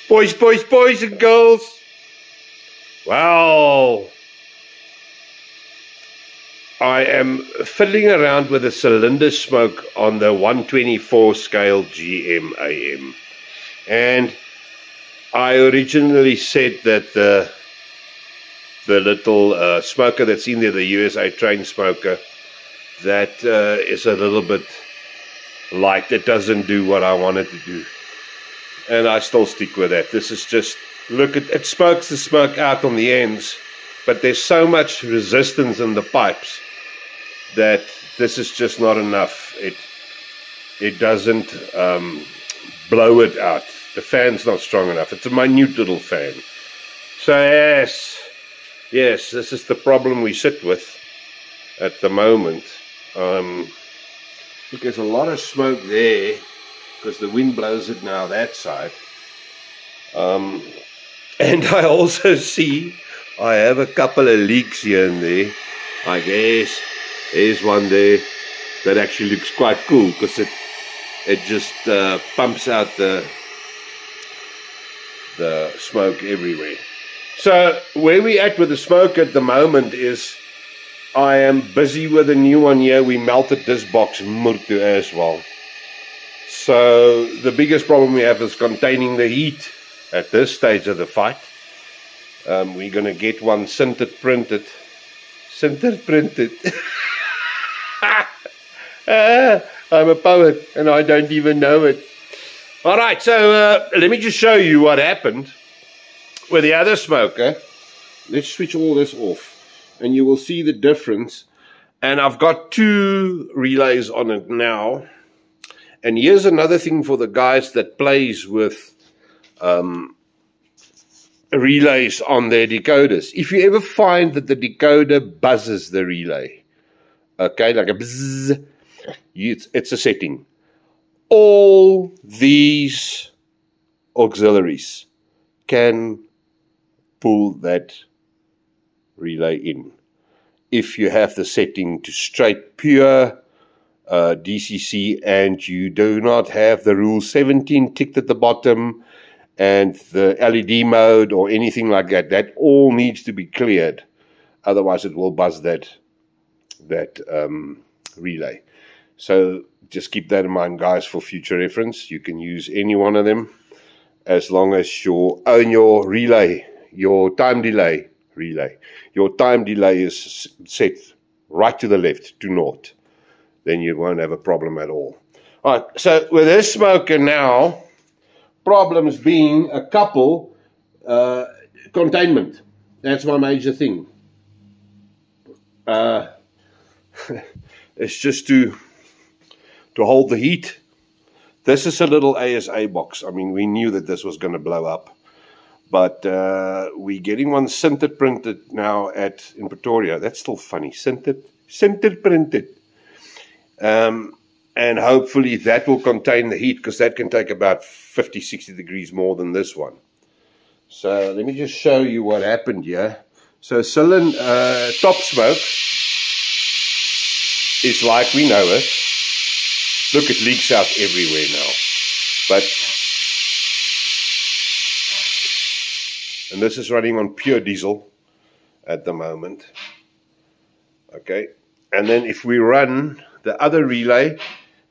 Boys and girls. Well, I am fiddling around with a cylinder smoke on the 124 scale GMAM, and I originally said that the little smoker that's in there, the USA train smoker, that is a little bit light. It doesn't do what I want it to do, and I still stick with that. This is just, look, it smokes the smoke out on the ends, but there's so much resistance in the pipes that this is just not enough. It doesn't blow it out. The fan's not strong enough. It's a minute little fan. So yes, this is the problem we sit with at the moment. Look, there's a lot of smoke there because the wind blows it now that side. And I also see I have a couple of leaks here and there. I guess there's one there that actually looks quite cool because it just pumps out the smoke everywhere. So where we at with the smoke at the moment is I am busy with a new one here. We melted this box murtu as well. So the biggest problem we have is containing the heat at this stage of the fight. We're going to get one sintered printed. I'm a poet and I don't even know it. Alright, so let me just show you what happened with the other smoker. Let's switch all this off and you will see the difference. And I've got two relays on it now. And here's another thing for the guys that plays with relays on their decoders. If you ever find that the decoder buzzes the relay, okay, like a bzzz, it's a setting. All these auxiliaries can pull that relay in if you have the setting to straight pure DCC and you do not have the rule 17 ticked at the bottom and the LED mode or anything like that. That all needs to be cleared, otherwise it will buzz that relay. So just keep that in mind, guys, for future reference. You can use any one of them as long as you own your relay, your time delay relay. Your time delay is set right to the left, to naught. Then you won't have a problem at all. All right, so with this smoker now, problems being a couple, containment. That's my major thing. It's just to hold the heat. This is a little ASA box. I mean, we knew that this was going to blow up. But we're getting one sintered printed now in Pretoria. That's still funny. Sintered printed. And hopefully that will contain the heat, because that can take about 50, 60 degrees more than this one. So let me just show you what happened here. So cylinder top smoke is like we know it. Look, it leaks out everywhere now. And this is running on pure diesel at the moment. Okay. And then if we run the other relay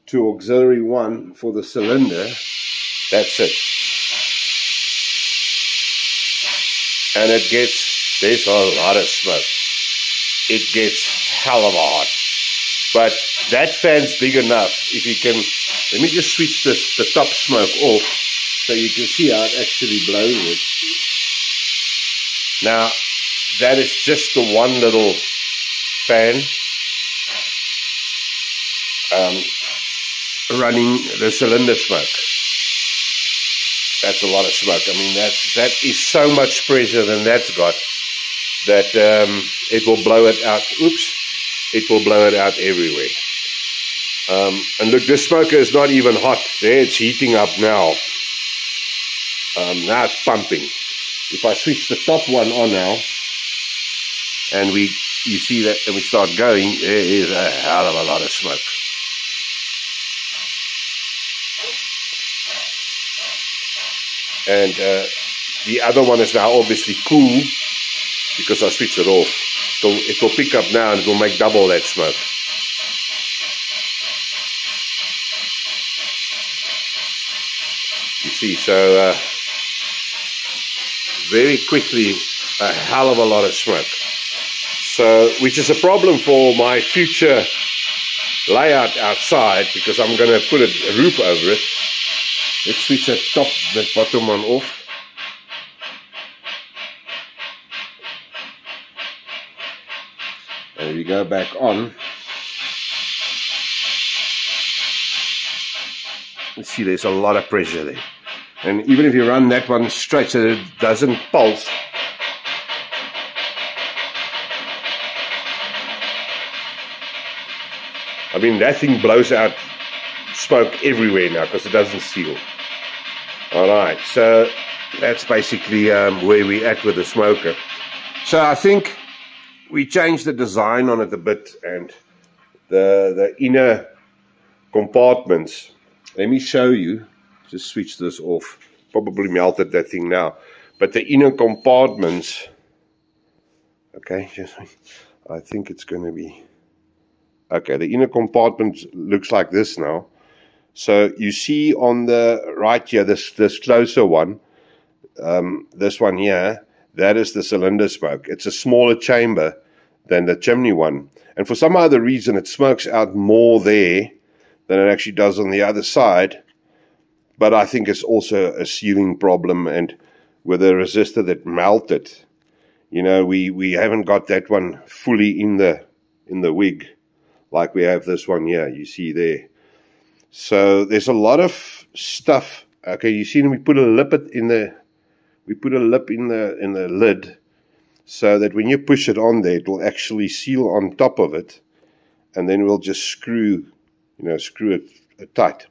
to auxiliary 1 for the cylinder, that's it. And it gets, there's a lot of smoke. It gets hell of a hot. But that fan's big enough. If you can, let me just switch the top smoke off so you can see how it actually blows it. Now, that is just the one little fan running the cylinder smoke. That's a lot of smoke. I mean, that is so much pressure than that's got that it will blow it out. Oops. It will blow it out everywhere. And look, this smoker is not even hot. There, it's heating up now. Now it's pumping. If I switch the top one on now, and you see that, and we start going, there is a hell of a lot of smoke. And the other one is now obviously cool because I switched it off. So it will pick up now and it will make double that smoke. You see, so very quickly a hell of a lot of smoke. So, which is a problem for my future layout outside, because I'm going to put a roof over it. Let's switch that bottom one off. And we go back on. You see, there's a lot of pressure there. And even if you run that one straight so that it doesn't pulse, I mean, that thing blows out smoke everywhere now because it doesn't seal. Alright, so that's basically where we're at with the smoker. So I think we changed the design on it a bit, and the inner compartments. Let me show you. Just switch this off. Probably melted that thing now. But the inner compartments, okay, I think it's going to be, okay, the inner compartment looks like this now. So you see on the right here, this closer one, this one here, that is the cylinder smoke. It's a smaller chamber than the chimney one. And for some other reason, it smokes out more there than it actually does on the other side. But I think it's also a sealing problem, and with a resistor that melted, you know, we haven't got that one fully in the wig like we have this one here, you see there. So there's a lot of stuff. Okay, you see, we put a lip in the lid, so that when you push it on there, it will actually seal on top of it, and then we'll just screw it tight.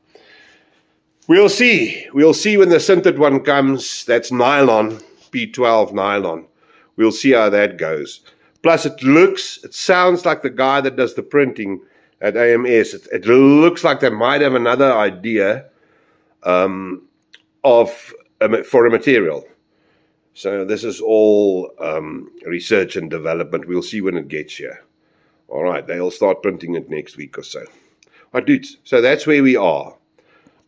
We'll see when the sintered one comes. That's nylon, P12 nylon. We'll see how that goes. Plus it sounds like the guy that does the printing at AMS. It looks like they might have another idea for a material. So this is all research and development. We'll see when it gets here. All right, they'll start printing it next week or so. All right, dudes, so that's where we are.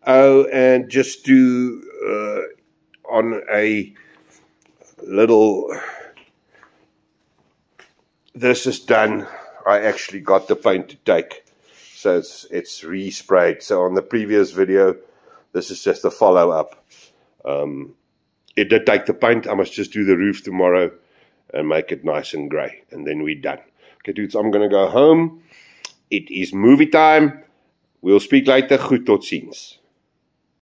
Oh, and just do on a little, this is done. I actually got the paint to take, so it's resprayed. So on the previous video, this is just a follow-up. It did take the paint. I must just do the roof tomorrow and make it nice and grey, and then we're done. Okay, dudes, I'm going to go home. It is movie time. We'll speak later. Goed, tot ziens.